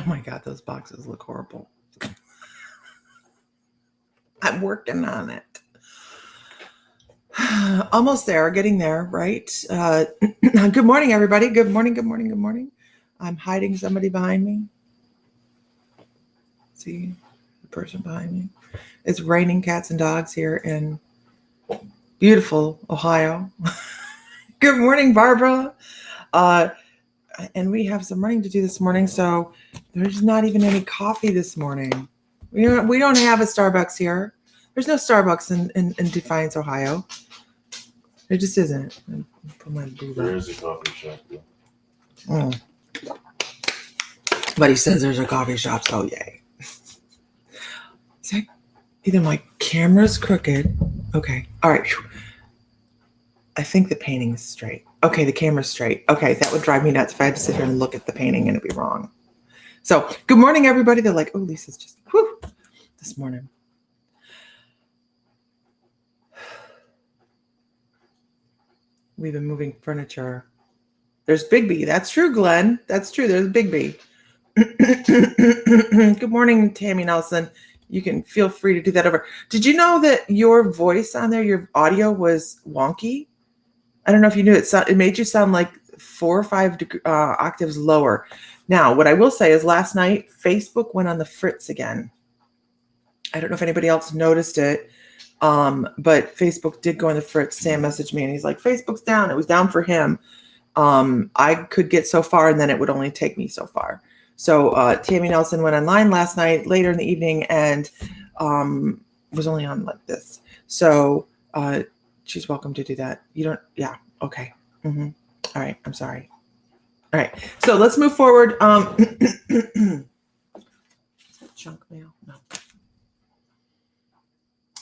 my God, those boxes look horrible. I'm working on it. Almost there, getting there, right? Good morning, everybody. Good morning, good morning, good morning. I'm hiding somebody behind me. See the person behind me. It's raining cats and dogs here in beautiful Ohio. Good morning, Barbara. And we have some running to do this morning, so there's not even any coffee this morning. We don't have a Starbucks here. There's no Starbucks in Defiance, Ohio. There just isn't. There is a coffee shop, though. Oh. But he says there's a coffee shop, so yay. Is that either my camera's crooked? Okay. All right. I think the painting is straight. Okay, the camera's straight. Okay, that would drive me nuts if I had to sit here and look at the painting and it'd be wrong. So, good morning, everybody. They're like, oh, Lisa's just, whew, this morning. We've been moving furniture. There's Big B. That's true, Glenn. That's true. There's Big B. Good morning, Tammy Nelson. You can feel free to do that over. Did you know that your voice on there, your audio was wonky? I don't know if you knew it. It made you sound like 4 or 5 octaves lower. Now, what I will say is last night, Facebook went on the fritz again. I don't know if anybody else noticed it. But Facebook did go on the fritz. Sam messaged me and he's like, Facebook's down. It was down for him. I could get so far and then it would only take me so far. So Tammy Nelson went online last night, later in the evening, and was only on like this. So she's welcome to do that. You don't, yeah, okay. Mm-hmm. All right, I'm sorry. All right, so let's move forward. Is that junk mail? No.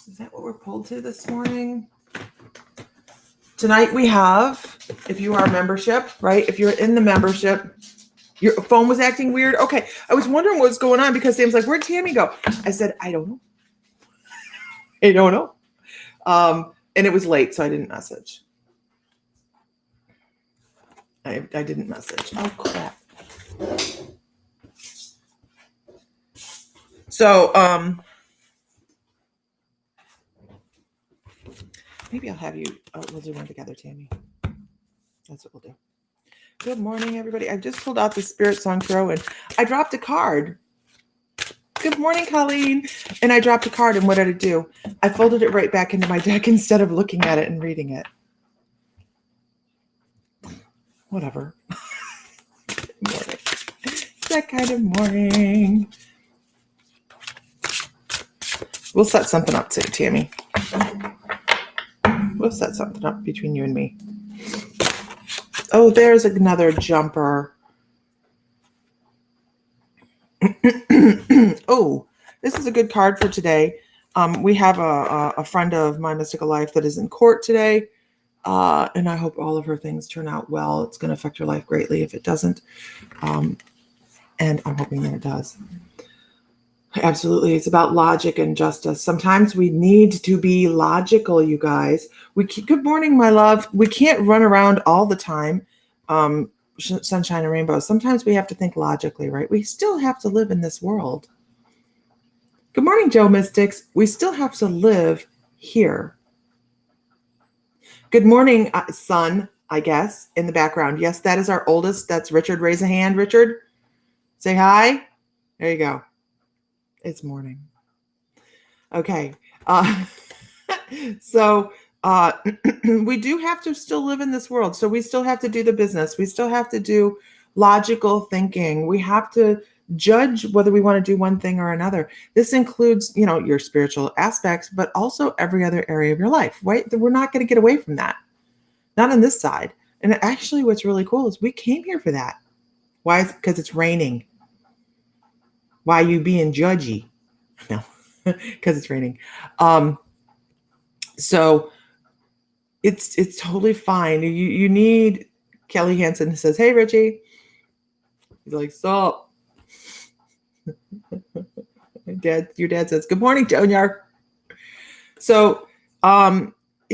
Is that what we're pulled to this morning? Tonight we have, if you are a membership, right? If you're in the membership, your phone was acting weird. Okay, I was wondering what was going on because Sam's like, where'd Tammy go? I said, I don't know. I don't know. And it was late, so I didn't message. I didn't message. Oh, crap. So, maybe I'll have you, we'll do one together, Tammy. That's what we'll do. Good morning, everybody. I just pulled out the Spirit Song Throw and I dropped a card. Good morning, Colleen. And I dropped a card, and what did I do? I folded it right back into my deck instead of looking at it and reading it. Whatever. Good morning. It's that kind of morning. We'll set something up too, Tammy. We'll set something up between you and me. Oh, there's another jumper. Oh, this is a good card for today. We have a friend of My Mystical Life that is in court today. And I hope all of her things turn out well. It's going to affect her life greatly if it doesn't. And I'm hoping that it does. Absolutely. It's about logic and justice. Sometimes we need to be logical, you guys. Good morning, my love. We can't run around all the time. Sunshine and rainbows. Sometimes we have to think logically, right? We still have to live in this world. Good morning, Joe Mystics. We still have to live here. Good morning, son, I guess, in the background. Yes, that is our oldest. That's Richard. Raise a hand, Richard. Say hi. There you go. It's morning. Okay. So we do have to still live in this world. So we still have to do the business. We still have to do logical thinking. We have to judge whether we want to do one thing or another. This includes, your spiritual aspects, but also every other area of your life, right? We're not going to get away from that. Not on this side. And actually what's really cool is we came here for that. Why? It's because it's raining. Why are you being judgy? No, because it's raining. So it's totally fine. You need Kelly Hansen who says, hey, Richie. He's like, stop. Your dad says, good morning, Junior. So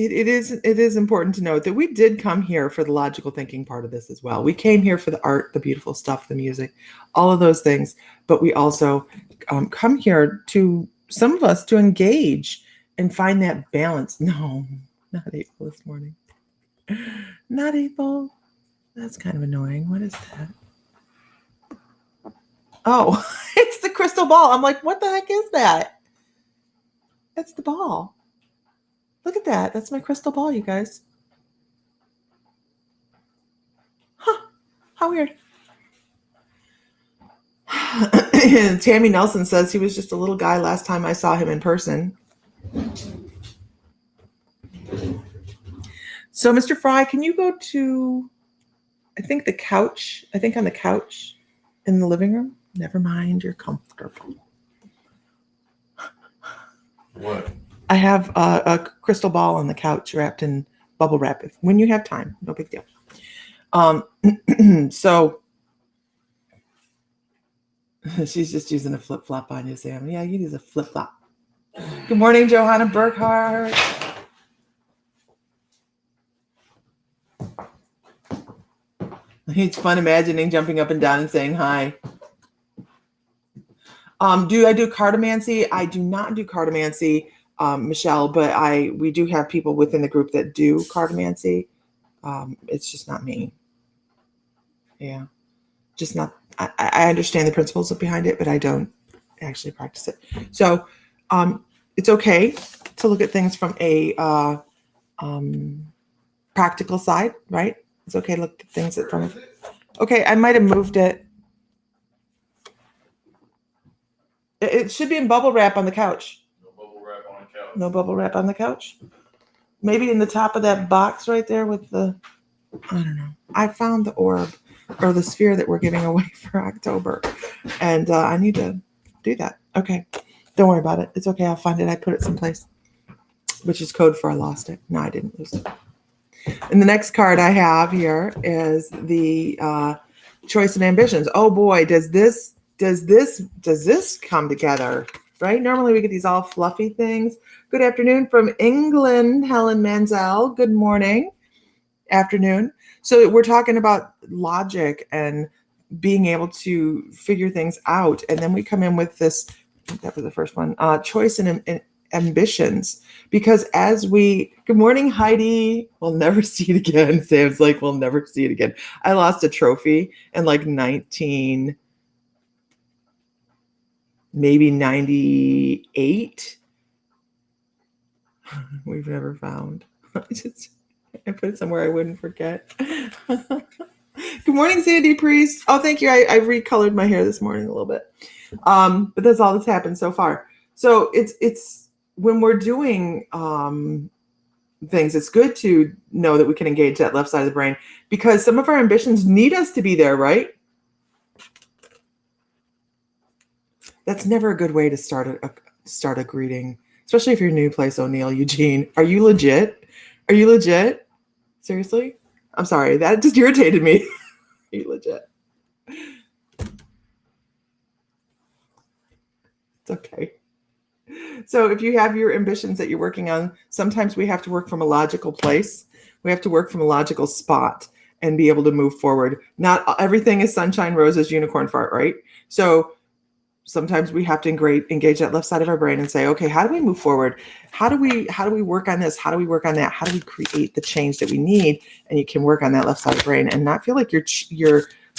it is important to note that we did come here for the logical thinking part of this as well. We came here for the art, the beautiful stuff, the music, all of those things. But we also come here to, some of us, to engage and find that balance. No, not April this morning. Not April. That's kind of annoying. What is that? Oh, it's the crystal ball. I'm like, what the heck is that? That's the ball. Look at that. That's my crystal ball, you guys. Huh. How weird. Tammy Nelson says he was just a little guy last time I saw him in person. So, Mr. Fry, can you go to, I think the couch, on the couch in the living room? Never mind, you're comfortable. What? I have a crystal ball on the couch wrapped in bubble wrap. When you have time, no big deal. So she's just using a flip flop on you, Sam. Yeah, you use a flip flop. Good morning, Johanna Burkhart. It's fun imagining jumping up and down and saying hi. Do I do cartomancy? I do not do cartomancy, Michelle, but we do have people within the group that do cartomancy. It's just not me. Yeah. Just not, I understand the principles behind it, but I don't actually practice it. So it's okay to look at things from a practical side, right? It's okay to look at things from, okay, I might have moved it. It should be in bubble wrap on the couch. No bubble wrap on the couch. No bubble wrap on the couch. Maybe in the top of that box right there with the, I don't know. I found the orb or the sphere that we're giving away for October. And I need to do that. Okay. Don't worry about it. It's okay. I'll find it. I put it someplace, which is code for I lost it. No, I didn't lose it. And the next card I have here is the choice and ambitions. Oh boy, does this come together, right? Normally we get these all fluffy things. Good afternoon from England, Helen Manzel. Good morning, afternoon. So we're talking about logic and being able to figure things out. And then we come in with this, that was the first one, choice and ambitions. Because good morning, Heidi. We'll never see it again. Sam's like, we'll never see it again. I lost a trophy in like 98. We've never found. I put it somewhere I wouldn't forget. Good morning, Sandy Priest. Oh, thank you. I recolored my hair this morning a little bit. But that's all that's happened so far. So it's when we're doing things, it's good to know that we can engage that left side of the brain because some of our ambitions need us to be there, right? That's never a good way to start a greeting, especially if you're new place, O'Neill, Eugene. Are you legit? Are you legit? Seriously? I'm sorry. That just irritated me. Are you legit? It's okay. So if you have your ambitions that you're working on, sometimes we have to work from a logical place. We have to work from a logical spot and be able to move forward. Not everything is sunshine, roses, unicorn fart, right? So sometimes we have to engage that left side of our brain and say, okay, how do we move forward? How do we work on this? How do we work on that? How do we create the change that we need? And you can work on that left side of the brain and not feel like you're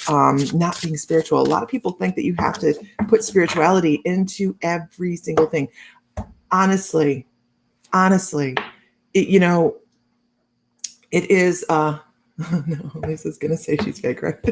not being spiritual. A lot of people think that you have to put spirituality into every single thing. Honestly, it is, no, Lisa's going to say she's fake, right?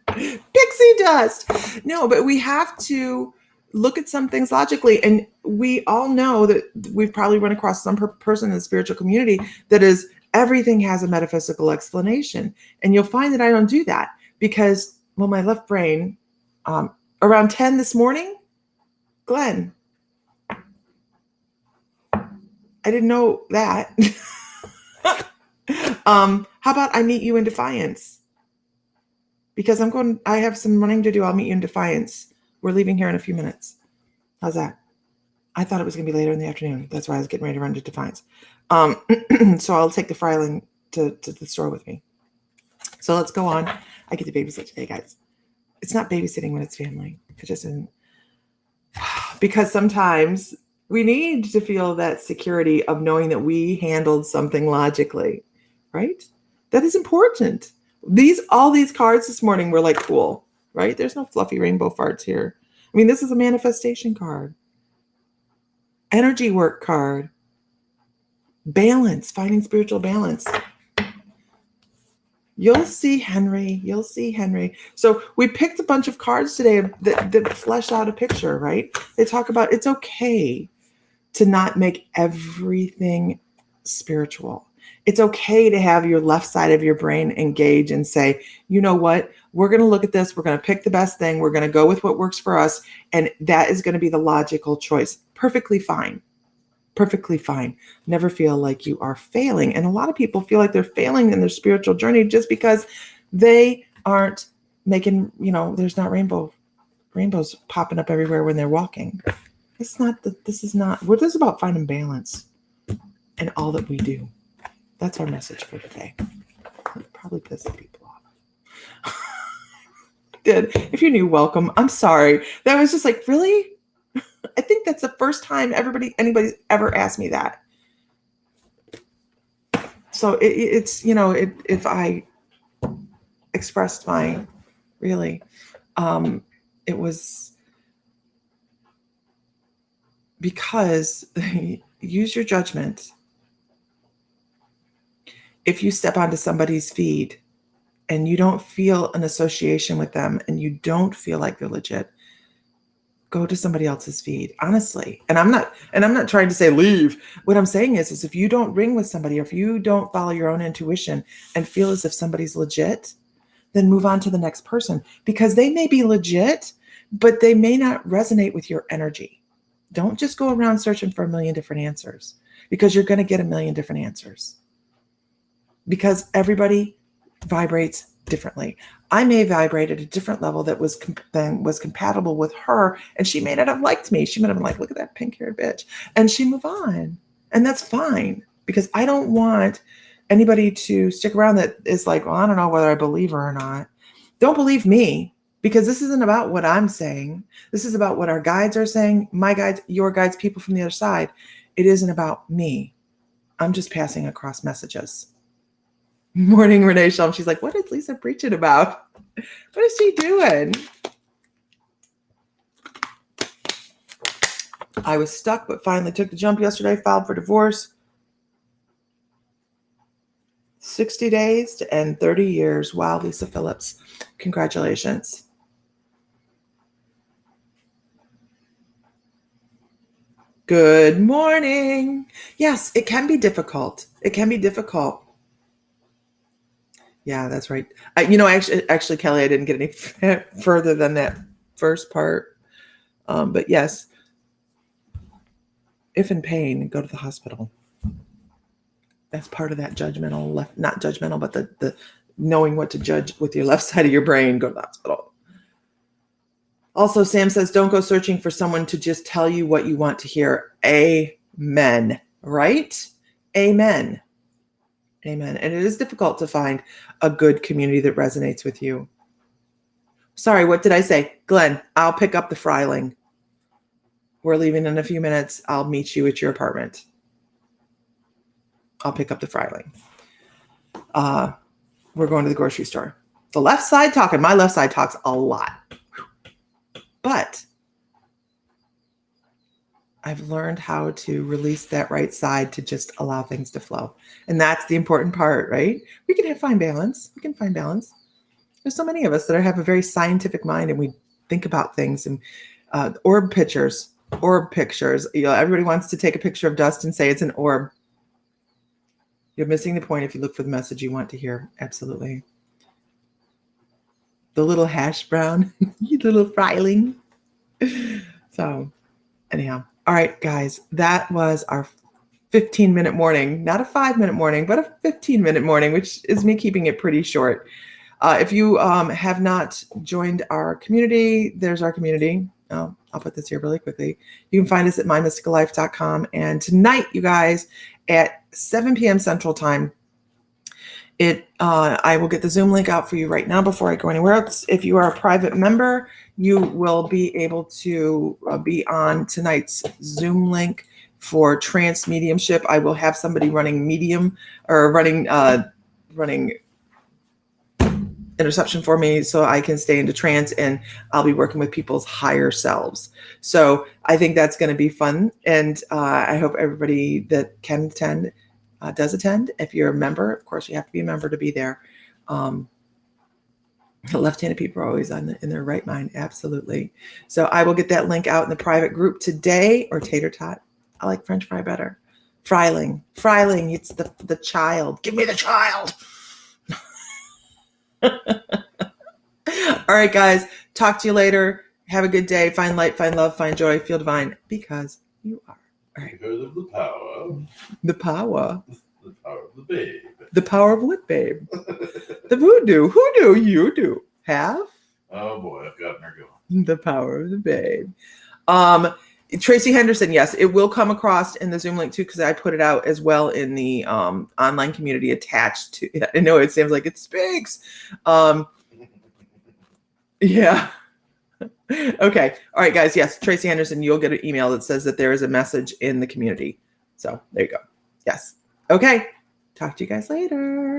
Pixie dust. No, but we have to look at some things logically. And we all know that we've probably run across some person in the spiritual community that is, everything has a metaphysical explanation. And you'll find that I don't do that because, well, my left brain, around 10 this morning, Glenn, I didn't know that. How about I meet you in Defiance? Because I have some running to do. I'll meet you in Defiance. We're leaving here in a few minutes. How's that? I thought it was going to be later in the afternoon. That's why I was getting ready to run to Defiance. So I'll take the Fryling to the store with me. So let's go on. I get to babysit today, guys. It's not babysitting when it's family. It just isn't. Because sometimes we need to feel that security of knowing that we handled something logically, right? That is important. All these cards this morning were like cool, right? There's no fluffy rainbow farts here. I mean, this is a manifestation card. Energy work card. Balance, finding spiritual balance. You'll see, Henry. You'll see, Henry. So we picked a bunch of cards today that flesh out a picture, right? They talk about it's okay to not make everything spiritual. It's okay to have your left side of your brain engage and say, you know what? We're going to look at this. We're going to pick the best thing. We're going to go with what works for us. And that is going to be the logical choice. Perfectly fine. Perfectly fine. Never feel like you are failing. And a lot of people feel like they're failing in their spiritual journey just because they aren't making, there's not rainbows popping up everywhere when they're walking. This is about finding balance in all that we do. That's our message for today. It probably pisses people off. Did. If you're new, welcome. I'm sorry. That was just like, really? I think that's the first time anybody's ever asked me that. So if I expressed my really, it was because use your judgment. If you step onto somebody's feed and you don't feel an association with them and you don't feel like they're legit, go to somebody else's feed, honestly. And I'm not trying to say leave. What I'm saying is if you don't ring with somebody, or if you don't follow your own intuition and feel as if somebody's legit, then move on to the next person, because they may be legit, but they may not resonate with your energy. Don't just go around searching for a million different answers, because you're going to get a million different answers, because everybody vibrates differently. I may vibrate at a different level that was compatible with her, and she may not have liked me. She might have been like, look at that pink-haired bitch, and she move on. And that's fine, because I don't want anybody to stick around that is like, well, I don't know whether I believe her or not. Don't believe me, because this isn't about what I'm saying. This is about what our guides are saying, my guides, your guides, people from the other side. It isn't about me. I'm just passing across messages. Morning, Renee Shelm. She's like, what is Lisa preaching about? What is she doing? I was stuck, but finally took the jump yesterday, filed for divorce. 60 days to end 30 years. Wow, Lisa Phillips. Congratulations. Good morning. Yes, it can be difficult. It can be difficult. Yeah, that's right. Actually, Kelly, I didn't get any further than that first part. But yes, if in pain, go to the hospital. That's part of that judgmental not judgmental, but the knowing what to judge with your left side of your brain, go to the hospital. Also, Sam says, don't go searching for someone to just tell you what you want to hear. Amen. Right? Amen. Amen. And it is difficult to find a good community that resonates with you. Sorry, what did I say? Glenn, I'll pick up the Fryling. We're leaving in a few minutes. I'll meet you at your apartment. I'll pick up the Fryling. We're going to the grocery store. The left side talking. My left side talks a lot. But I've learned how to release that right side to just allow things to flow. And that's the important part, right? We can find balance. We can find balance. There's so many of us that have a very scientific mind, and we think about things and orb pictures. Everybody wants to take a picture of dust and say it's an orb. You're missing the point if you look for the message you want to hear. Absolutely. The little hash brown, you little Fryling. So anyhow. All right, guys, that was our 15-minute morning, not a 5-minute morning, but a 15-minute morning, which is me keeping it pretty short. If you have not joined our community, there's our community. Oh, I'll put this here really quickly. You can find us at mymysticallife.com. And tonight, you guys, at 7 p.m. Central Time, I will get the Zoom link out for you right now before I go anywhere else. If you are a private member, you will be able to be on tonight's Zoom link for trance mediumship. I will have somebody running medium or running interception for me so I can stay into trance, and I'll be working with people's higher selves. So I think that's going to be fun. And I hope everybody that can attend does attend. If you're a member, of course, you have to be a member to be there. Left-handed people are always in their right mind. Absolutely. So I will get that link out in the private group today, or tater tot. I like French fry better. Fryling. It's the child. Give me the child. All right, guys. Talk to you later. Have a good day. Find light, find love, find joy, feel divine, because you are. All right. Because of the power. The power. The power of the babe. The power of what, babe? The voodoo. Who do you do? Have? Oh boy, I've gotten her going. The power of the babe. Tracy Henderson, yes, it will come across in the Zoom link too, because I put it out as well in the online community attached to it. I know it seems like it speaks. Yeah. Okay. All right, guys. Yes, Tracy Henderson, you'll get an email that says that there is a message in the community. So there you go. Yes. Okay. Talk to you guys later.